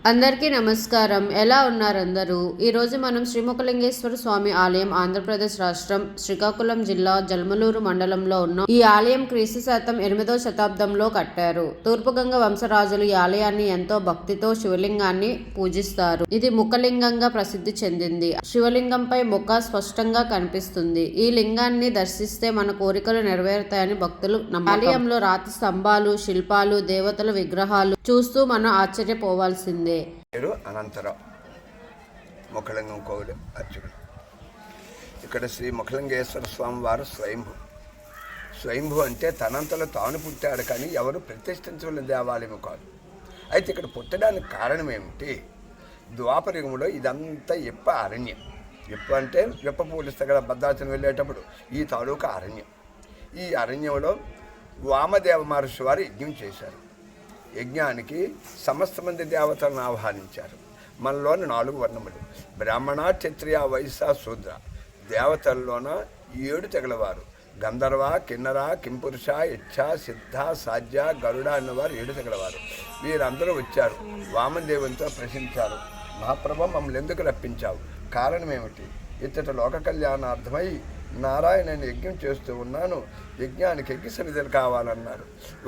అందరికీ నమస్కారం. ఎలా ఉన్నారు అందరూ? ఈరోజు మనం శ్రీముఖలింగేశ్వర స్వామి ఆలయం ఆంధ్రప్రదేశ్ రాష్ట్రం శ్రీకాకుళం జిల్లా జల్మలూరు మండలంలో ఉన్న ఈ ఆలయం క్రీస్తు శకం 8వ శతాబ్దంలో కట్టారు. తూర్పుగంగ వంశరాజులు ఈ ఆలయాన్ని ఎంతో భక్తితో శివలింగాన్ని పూజిస్తారు. ఇది ముఖలింగంగా ప్రసిద్ధి చెందింది. శివలింగంపై ముఖ స్పష్టంగా కనిపిస్తుంది. ఈ లింగాన్ని దర్శిస్తే మన కోరికలు నెరవేరుతాయని భక్తులు నమ్మకం. ఆలయంలో రాతి స్తంభాలు, శిల్పాలు, దేవతల విగ్రహాలు చూస్తూ మనం ఆశ్చర్యపోవాల్సిందే. అనంతరం ముఖలింగం కోవిల అర్చకుడు. ఇక్కడ శ్రీ ముఖలింగేశ్వర స్వామి వారు స్వయంభు అంటే తనంతలో తాను పుట్టాడు, కానీ ఎవరు ప్రతిష్ఠించవలసిన దేవాలయం కాదు. అయితే ఇక్కడ పుట్టడానికి కారణం ఏమిటి? ద్వాపరయుగంలో ఇదంతా అరణ్యం. అంటే విప్ప పూలిస్తే కదా భద్రాచలం వెళ్ళేటప్పుడు ఈ తాలూకా అరణ్యం. ఈ అరణ్యంలో వామదేవ మహర్షి వారు యజ్ఞం చేశారు. యజ్ఞానికి సమస్త మంది దేవతలను ఆహ్వానించారు. మనలోని 4 వర్ణములు బ్రాహ్మణ, క్షత్రియ, వైశ్య, శూద్ర. దేవతల్లోన 7 తెగలవారు గంధర్వ, కిన్నర, కింపురుష, యక్ష, సిద్ధ, సాధ్య, గరుడ అన్నవారు 7 తెగలవారు. వీరందరూ వచ్చారు. వామదేవునితో ప్రశ్నించారు, మహాప్రభు మమ్మల్ని ఎందుకు రప్పించావు? కారణం ఏమిటి? ఇతట లోక కళ్యాణార్థమై నారాయణని యజ్ఞం చేస్తూ ఉన్నాను, యజ్ఞానికి యజ్ఞ సమిధులు కావాలన్నారు.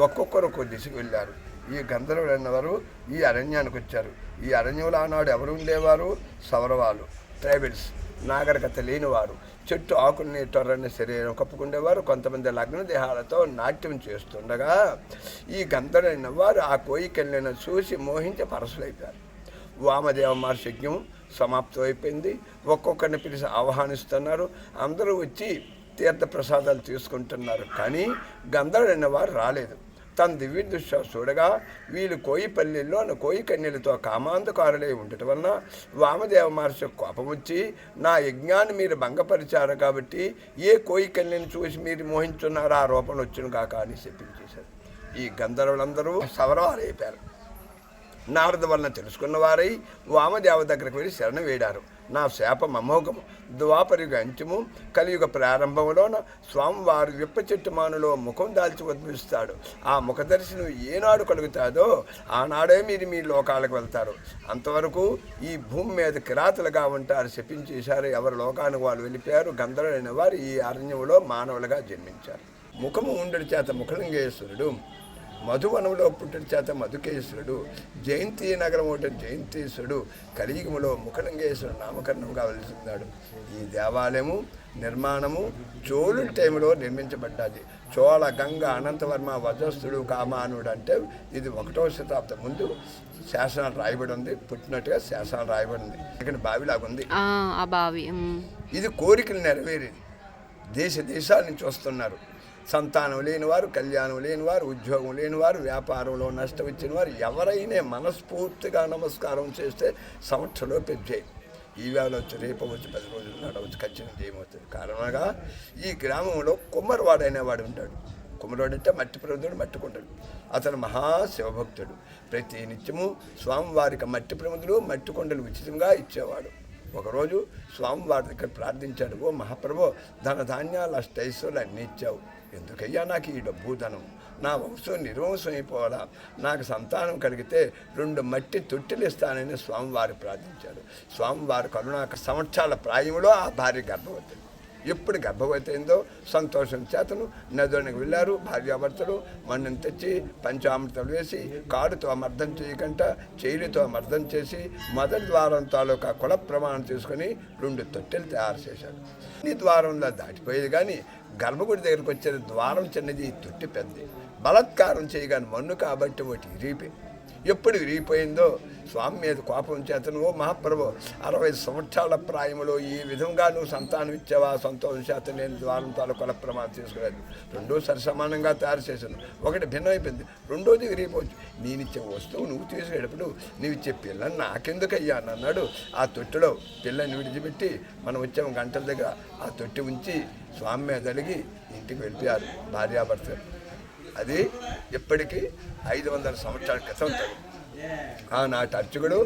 ఒక్కొక్కరు ఒక్కో దిశకు వెళ్ళారు. ఈ గంధర్వులు అన్నవారు ఈ అరణ్యానికి వచ్చారు. ఈ అరణ్యంలో ఆనాడు ఎవరు ఉండేవారు? సౌరవాలు, ట్రైబల్స్, నాగరికత లేనివారు. చెట్టు ఆకుల్ని టొర్రని శరీరం కప్పుకుండేవారు. కొంతమంది లగ్న దేహాలతో నాట్యం చేస్తుండగా ఈ గంధర్వులైన వారు ఆ కోయికెళ్ళిన చూసి మోహించి పరసులైపోయారు. వామదేవ మహర్షి యజ్ఞం సమాప్తం అయిపోయింది. ఒక్కొక్కరిని పిలిచి ఆహ్వానిస్తున్నారు. అందరూ వచ్చి తీర్థప్రసాదాలు తీసుకుంటున్నారు. కానీ గంధర్వులైన వారు రాలేదు. తన దివ్య దృష్టి చూడగా వీళ్ళు కోయిపల్లిలో కోయి కన్యలతో కామాంధకారులై ఉండటం వలన వామదేవ మహర్షి కోపం వచ్చి, నా యజ్ఞాన్ని మీరు భంగపరిచారు కాబట్టి ఏ కోయి కన్యని చూసి మీరు మోహించున్నారో ఆ రూపంలో వచ్చును కాక అని చెప్పించేశారు. ఈ గంధర్వులందరూ సవరవారైపోయారు. నారద వలన తెలుసుకున్న వారై వామదేవ దగ్గరికి వెళ్ళి శరణ వేడారు. నా శాపం అమోఘము. ద్వాపరయుగ అంత్యము, కలియుగ ప్రారంభంలోన స్వామివారు విప్ప చెట్టు మానులో ముఖం దాల్చి ఉద్భవిస్తాడు. ఆ ముఖ దర్శనం ఏనాడు కలుగుతాదో ఆనాడే మీరు మీ లోకాలకు వెళ్తారు. అంతవరకు ఈ భూమి మీద కిరాతులుగా ఉంటారు శపించేశారు. ఎవరి లోకానికి వాళ్ళు వెళ్ళిపోయారు. గంధర్వులైన వారు ఈ అరణ్యంలో మానవులుగా జన్మించారు. ముఖము ఉండడి చేత ముఖలింగేశ్వరుడు, మధువనంలో పుట్టిన చేత మధుకేశ్వరుడు, జయంతి నగరం ఒకటి జయంతీశ్వరుడు, కలియుగములో ముఖలింగేశ్వరుడు నామకరణంగా వెలుస్తున్నాడు. ఈ దేవాలయము నిర్మాణము చోళుల టైంలో నిర్మించబడ్డది. చోళ, గంగ, అనంతవర్మ, వజస్తుడు, కామానుడు అంటే ఇది 1వ శతాబ్దం ముందు శాసనాలు రాయబడి ఉంది. పుట్టినట్టుగా శాసనాలు రాయబడి ఉంది. ఇక్కడ బావిలాగా ఉంది. ఇది కోరికలు నెరవేరేది. దేశాల నుంచి వస్తున్నారు. సంతానం లేనివారు, కళ్యాణం లేనివారు, ఉద్యోగం లేనివారు, వ్యాపారంలో నష్టం ఇచ్చిన వారు ఎవరైనా మనస్ఫూర్తిగా నమస్కారం చేస్తే సంవత్సరంలో పెంచాయి. ఈవేళ వచ్చి రేపు వచ్చి 10 రోజులు నడవచ్చు, ఖచ్చితంగా చేయమవుతుంది. కారణంగా ఈ గ్రామంలో కుమ్మరివాడు అనేవాడు ఉంటాడు. కుమ్మరివాడు అంటే మట్టి ప్రముదుడు, మట్టుకుంటాడు. అతను మహాశివభక్తుడు. ప్రతి నిత్యము స్వామివారికి మట్టి ప్రముదులు, మట్టి కొండలు ఉచితంగా ఇచ్చేవాడు. ఒకరోజు స్వామివారి దగ్గర ప్రార్థించాడు, ఓ మహాప్రభు, ధన ధాన్యాలు అష్టైశ్వర్యాలు అన్నీ ఇచ్చావు, ఎందుకయ్యా నాకు ఈ డబ్బు ధనం? నా వంశం నిర్వంశం అయిపోవాలా? నాకు సంతానం కలిగితే 2 మట్టి తొట్టెలు ఇస్తానని స్వామివారు ప్రార్థించాడు. స్వామివారి కరుణాక సంవత్సరాల ప్రాయంలో ఆ భార్య గర్భవతి. ఎప్పుడు గర్భవతి అయిందో సంతోషం చేతను నదునికి వెళ్ళారు. భార్యాభర్తలు మన్నుని తెచ్చి పంచామృతం వేసి కాడుతో మర్దం చేయకుండా చేయిలతో మర్దం చేసి మొదటి ద్వారం తాలూకా కుల ప్రమాణం తీసుకొని 2 తొట్టెలు తయారు చేశాడు. ఈ ద్వారంలో దాటిపోయేది, కానీ గర్భగుడి దగ్గరికి వచ్చేది ద్వారం చిన్నది, తొట్టి పెద్దది. బలత్కారం చేయగానే మన్ను కాబట్టి ఒకటి ఇరిగిపోయి, ఎప్పుడు విరిగిపోయిందో స్వామి మీద కోపం చేతను, ఓ మహాప్రభు, 60 సంవత్సరాల ప్రాయంలో ఈ విధంగా నువ్వు సంతానం ఇచ్చావా? సంతోషం చేత నేను ద్వారం తాలూకుల ప్రమాదం తీసుకురాదు. 2 సరిసమానంగా తయారు చేశాను. ఒకటి భిన్నమైపోయింది, 2వది విరిగిపోవచ్చు. నేను ఇచ్చే వస్తువు నువ్వు తీసుకునేటప్పుడు నువ్వు ఇచ్చే పిల్లని నాకెందుకు అయ్యా అని అన్నాడు. ఆ తొట్టిలో పిల్లని విడిచిపెట్టి మనం వచ్చాము గంటల దగ్గర ఆ తొట్టి ఉంచి స్వామి మీద అలిగి ఇంటికి వెళ్ళిపోయారు భార్యాభర్తలు. అది ఇప్పటికీ 500 సంవత్సరాల క్రితం. ఆనాటి అర్చకుడు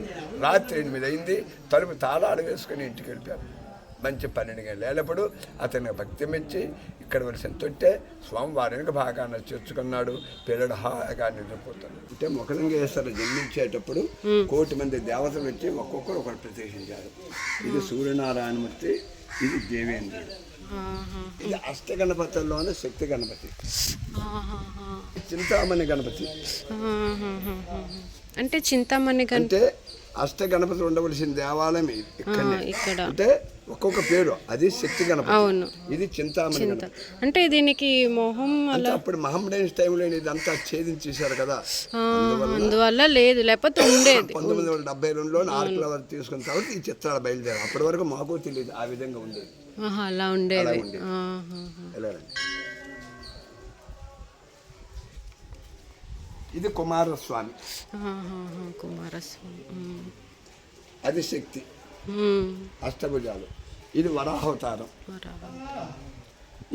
రాత్రి 8 అయింది, తలుపు తాళాలు వేసుకుని ఇంటికి వెళ్ళిపోయారు. మంచి 12 గంటలప్పుడు అతనికి భక్తి మెచ్చి ఇక్కడ వలసిన తొట్టే స్వామివారికి బాగా చేర్చుకున్నాడు. పిల్లడు హాయిగా నిద్రపోతాడు. అంటే మొకలింగేశ్వర జన్మించేటప్పుడు 1 కోటి మంది దేవతలు వచ్చి ఒక్కొక్కరు ఒకరు ప్రత్యక్షించారు. ఇది సూర్యనారాయణమూర్తి, ఇది దేవేంద్రుడు, ఇది అష్టగణపతుల్లోనే శక్తి గణపతి, చింతామణి గణపతి. అంటే చింతామణి అంటే అష్టగణపతులు ఉండవలసిన దేవాలయం ఇక్కడ. అంటే ఒక్కొక్క పేరు, అది శక్తి గణపతి, అవును, ఇది చింతామణి గణపతి. అంటే దీనికి మొహం అంటే అప్పుడు మహమ్మడైన్స్ టైంలో ఇదంతా ఛేదించేశారు కదా, అందువల్ల లేదు, లేకపోతే ఉండేది. 1972లో ఆర్కిలవర్ తీసుకున్న తర్వాత ఈ చిత్రాలు బయలుదేరారు. అప్పటి వరకు మాకు తెలియదు ఆ విధంగా ఉండేది. అలా ఉండేది. ఇది కుమారస్వామి, అది శక్తి, అష్టభుజాలు. ఇది వరాహవతారం,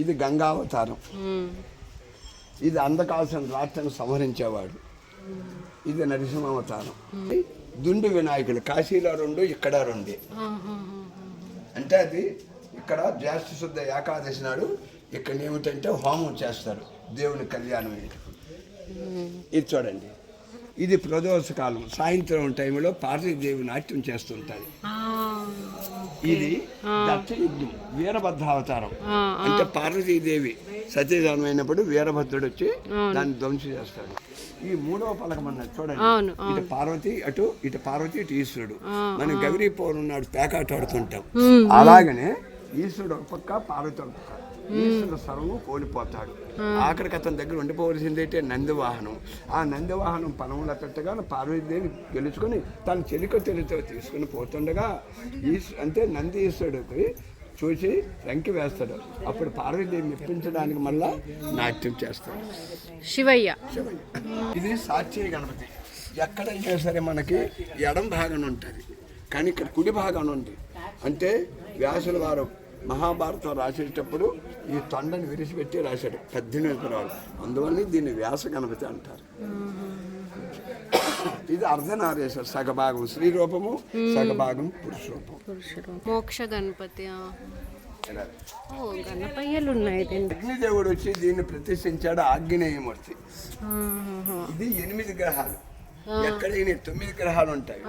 ఇది గంగావతారం, ఇది అందకాల్సిన రాష్ట్రాన్ని సంహరించేవాడు, ఇది నరసింహావతారం. దుండు వినాయకులు కాశీలో 2, ఇక్కడ 2. అంటే అది ఇక్కడ జ్యేష్ఠ శుద్ధ ఏకాదశి నాడు ఇక్కడ ఏమిటంటే హోమం చేస్తారు దేవుని కళ్యాణం. ఇది చూడండి, ఇది ప్రదోష కాలం, సాయంత్రం టైంలో పార్వతీదేవి నాట్యం చేస్తుంటారు. ఇది దత్తయజ్ఞం, వీరభద్రావతారం. అంటే పార్వతీదేవి సత్యజానం అయినప్పుడు వీరభద్రుడు వచ్చి దాన్ని ధ్వంసం చేస్తాడు. ఈ 3వ పలకం అన్నది చూడండి, ఇటు పార్వతి, ఇటు పార్వతి, ఇటు ఈశ్వరుడు. మనం గౌరీ పౌర్ణమి నాడు పేకాట ఆడుతుంటాం. అలాగనే ఈశ్వరుడు ఒక పక్క, పార్వతి ఒక పక్క. ఈశ్వరుడు సర్వం కోల్పోతాడు. ఆఖరికి అతని దగ్గర ఉండిపోవలసింది అయితే నందివాహనం. ఆ నందివాహనం పనముల పెట్టగా పార్వతీదేవి గెలుచుకొని తన చెలికత్తెలతో తీసుకుని పోతుండగా అంటే నంది ఈశ్వరుడికి చూసి వెంకి వేస్తాడు. అప్పుడు పార్వతీదేవి మెప్పించడానికి మళ్ళా నాట్యం చేస్తాడు శివయ్య. ఇది సాక్షి గణపతి. ఎక్కడైనా సరే మనకి ఎడం భాగం ఉంటుంది, కానీ ఇక్కడ కుడి భాగం ఉంది. అంటే వ్యాసుల వారు మహాభారతం రాసేటప్పుడు ఈ తొండని విరిచిపెట్టి రాశాడు 18 పురాలు. అందువల్ల దీన్ని వ్యాస గణపతి అంటారు. ఇది అర్ధనారీశ్వర, సగభాగం స్త్రీ రూపము, సగభాగం పురుష రూపం. మోక్ష గణపతి. గణపయ్యలు ఉన్నాయి. అగ్నిదేవుడు వచ్చి దీన్ని ప్రతిష్ఠించాడు, ఆగ్నేయమూర్తి. ఇది 8 గ్రహాలు. ఎక్కడైనా 9 గ్రహాలు ఉంటాయి,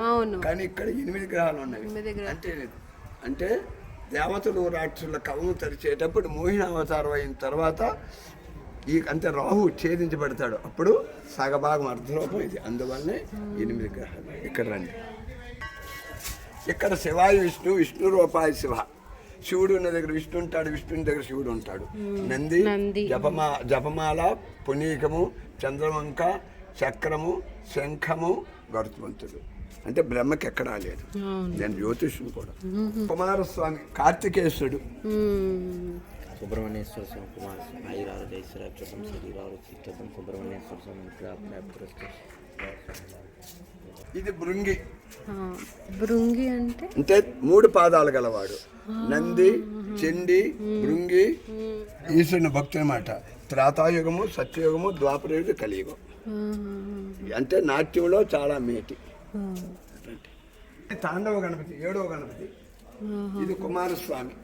కానీ ఇక్కడ 8 గ్రహాలు ఉన్నాయి. అంటే దేవతలు రాక్షసుల కవము తరిచేటప్పుడు మోహిని అవతారం అయిన తర్వాత అంటే రాహు ఛేదించబడతాడు. అప్పుడు సగభాగం అర్ధరూపం ఇది. అందువల్లనే 8 గ్రహాలు. ఇక్కడ రండి, ఇక్కడ శివాయ విష్ణు, విష్ణు రూపాయ శివ. శివుడు ఉన్న దగ్గర విష్ణు ఉంటాడు, విష్ణుని దగ్గర శివుడు ఉంటాడు. నంది, జపమాల, పునీకము, చంద్రవంక, చక్రము, శంఖము, గరుత్మంతుడు. అంటే బ్రహ్మకి ఎక్కడా లేదు. నేను జ్యోతిష్యుడు కూడా. కుమారస్వామి కార్తికేయుడు, సుబ్రహ్మణ్యేశ్వర స్వామి కుమారస్వామి ఐరారోగ్యైశ్వర్యం శరీరాలు చిత్తం సుబ్రహ్మణ్యేశ్వర స్వామి. ఇది భృంగి. భృంగి అంటే 3 పాదాలు గలవాడు. నంది, చండి, భృంగి ఈశ్వరుని భక్తి అన్నమాట. త్రేతాయుగము, సత్యయుగము, ద్వాపరయుగం, కలియుగం. అంటే నాట్యంలో చాలా మేటి. తాండవ గణపతి 7వ గణపతి. ఇది కుమారస్వామి.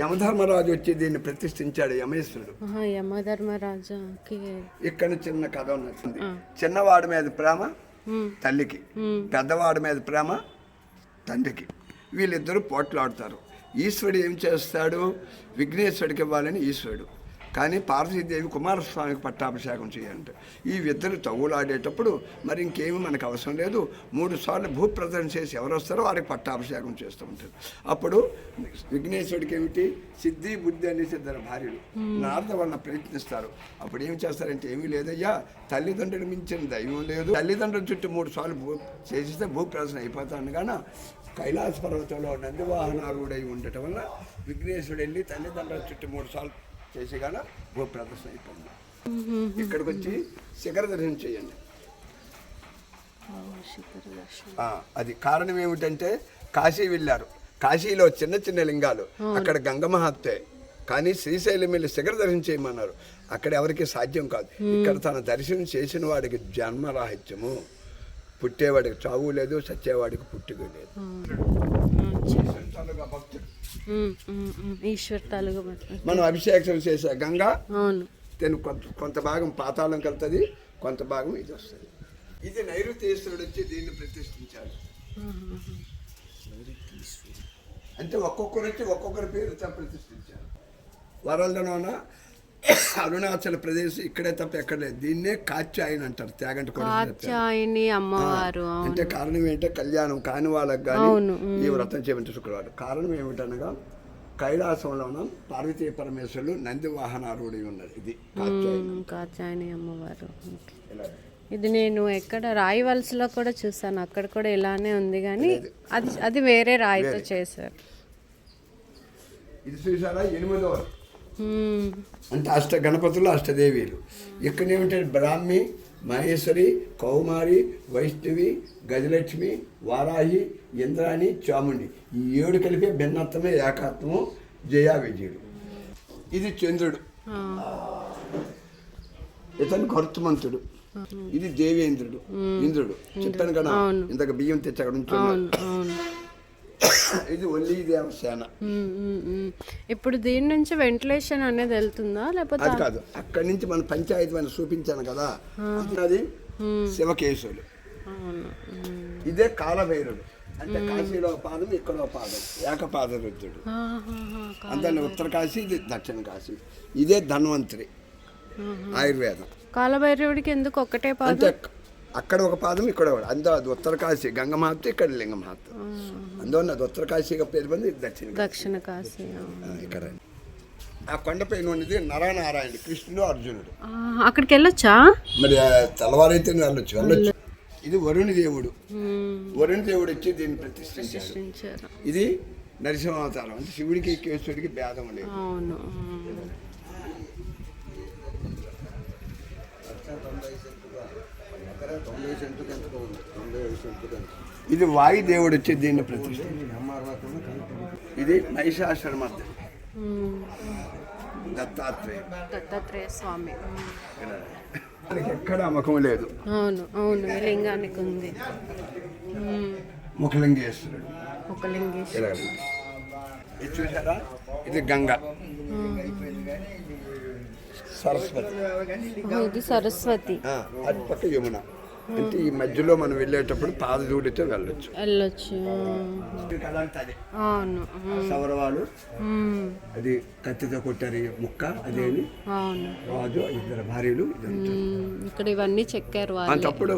యమధర్మరాజు వచ్చి దీన్ని ప్రతిష్ఠించాడు, యమేశ్వరుడు. యమధర్మరాజు. ఇక్కడ చిన్న కథ ఉన్నది. చిన్నవాడి మీద ప్రేమ తల్లికి, పెద్దవాడి మీద ప్రేమ తండ్రికి. వీళ్ళిద్దరూ పోట్లాడుతారు. ఈశ్వరుడు ఏం చేస్తాడు, విఘ్నేశ్వరుడికి ఇవ్వాలని ఈశ్వరుడు, కానీ పార్వతీదేవి కుమారస్వామికి పట్టాభిషేకం చేయాలంటే ఈ ఇద్దరు తగులాడేటప్పుడు మరి ఇంకేమీ మనకు అవసరం లేదు, 3 సార్లు భూప్రదర్శన చేసి ఎవరు వస్తారో వారికి పట్టాభిషేకం చేస్తూ ఉంటారు. అప్పుడు విఘ్నేశ్వరుడికి ఏమిటి, సిద్ధి బుద్ధి అనేసి 2 భార్యలు నారద వలన ప్రయత్నిస్తారు. అప్పుడు ఏం చేస్తారంటే, ఏమీ లేదయ్యా, తల్లిదండ్రులు మించిన దైవం లేదు, తల్లిదండ్రుల చుట్టూ 3 సార్లు చేసిస్తే భూప్రదర్శన అయిపోతాను. కానీ కైలాస పర్వతంలో నందివాహనారూఢై ఉండటం వల్ల విఘ్నేశ్వరుడు వెళ్ళి తల్లిదండ్రుల చుట్టూ 3 సార్లు చేసి కానీ భూప్రదర్శన అయిపోయింది. ఇక్కడికి వచ్చి శిఖర దర్శనం చేయండి. అది కారణం ఏమిటంటే కాశీ వెళ్ళారు, కాశీలో చిన్న చిన్న లింగాలు, అక్కడ గంగమహత్తే. కానీ శ్రీశైలం వెళ్ళి శిఖర దర్శనం చేయమన్నారు, అక్కడ ఎవరికి సాధ్యం కాదు. ఇక్కడ తన దర్శనం చేసిన వాడికి జన్మరాహిత్యము. పుట్టేవాడికి చావు లేదు, చచ్చేవాడికి పుట్టుక లేదు. ఈశ్వర్ తాలూకా మనం అభిషేకం చేసే గంగ అవును. కొంత భాగం పాతాళంకి వెళ్తుంది, కొంత భాగం ఇది వస్తుంది. ఇది నైరుతీశ్వరుడు వచ్చి దీన్ని ప్రతిష్ఠించాడు. అంటే ఒక్కొక్కరు వచ్చి ఒక్కొక్కరి పేరుతో ప్రతిష్ఠించారు. వరల్డ్లోన అరుణాచల్ ప్రదేశ్ ఇక్కడే తప్ప ఎక్కడ లేదు. దీన్నే కాత్యాయని అంటారు. త్యాగంటి కాత్యాయని అమ్మవారు. అంటే కారణం ఏంటంటే కళ్యాణం కాని వాళ్ళకి కానీ ఈ వ్రతం చేయమంటే శుక్రవారం. కారణం ఏమిటనగా కైలాసంలోన పార్వతీ పరమేశ్వరులు నంది వాహనారూఢి ఉన్నారు. ఇది కాత్యాయని అమ్మవారు. ఇది నేను ఎక్కడ రాయి వలసలో కూడా చూసాను, అక్కడ కూడా ఇలానే ఉంది కానీ అది వేరే రాయితో చేశారు. ఇది చూసారా 8వ అంటే అష్ట గణపతులు, అష్టదేవీలు. ఇక్కడ ఏమిటంటే బ్రాహ్మి, మహేశ్వరి, కౌమారి, వైష్ణవి, గజలక్ష్మి, వారాహి, ఇంద్రాణి, చాముండి, ఈ 7 కలిపి భిన్నత్వమే ఏకాత్మము, జయా విజయుడు. ఇది చంద్రుడు, ఇతను కర్తుమంతుడు. ఇది దేవేంద్రుడు, ఇంద్రుడు. చెప్పాను కదా ఇంతకు బియ్యం తెచ్చి అక్కడ ఉంచున్నాడు. ఇది ఒల్లి దేవసేన. ఇప్పుడు దీని నుంచి వెంటిలేషన్ అనేది వెళ్తుందా లేకపోతే? అది కాదు, అక్కడి నుంచి మన పంచాయతీ మనం చూపించాను కదా, అది శివకేశవులు. ఇదే కాలభైరుడు, అంటే కాశీలో పాదం, ఇక్కడ పాదం, ఏకపాద రుద్రుడు. అందులో ఉత్తర కాశీ, ఇది దక్షిణ కాశీ. ఇదే ధన్వంతరి, ఆయుర్వేదం. కాలభైరవుడికి ఎందుకు ఒక్కటే పాదం? అంటే అక్కడ ఒక పాదం, ఇక్కడ ఒకటి. అందులో అది ఉత్తర కాశీ గంగమహత్వ, ఇక్కడ లింగమహత్వ. అందువల్ల అది ఉత్తర కాశీగా పేరు పొంది, ఇది దక్షిణ కాశీ. ఇక్కడ ఆ కొండపైన ఉన్నది నరనారాయణ, కృష్ణుడు, అర్జునుడు. అక్కడికి వెళ్ళొచ్చా? మరి తెల్లవారైతే వెళ్ళొచ్చు. ఇది వరుణ దేవుడు. వరుణ దేవుడు వచ్చి దీన్ని ప్రతిష్ఠించారు. ఇది నరసింహావతారం. అంటే శివుడికి కేశవుడికి భేదం లేదు. ఇది వాయుదేవుడు వచ్చి దీన్ని ప్రతిష్ఠించారు. ఇది మహిషాసురమర్దిని, దత్తాత్రేయ స్వామి. ఎక్కడ ముఖం లేదు. అవును అవును, లింగానికి ఉంది. ముఖలింగేశ్వరుడు. ఇది చూసారా, ఇది గంగ, సరస్వతి. ఇది సరస్వతి. అది పక్క యమున. అంటే ఈ మధ్యలో మనం వెళ్ళేటప్పుడు పాదధూళితో వెళ్ళొచ్చు. అవును. సౌరవాలు అది కత్తితో కొట్టారు ముక్క, అదేమి రాజు, 2 భార్యలు. ఇక్కడ ఇవన్నీ చెక్కారు అంతప్పుడు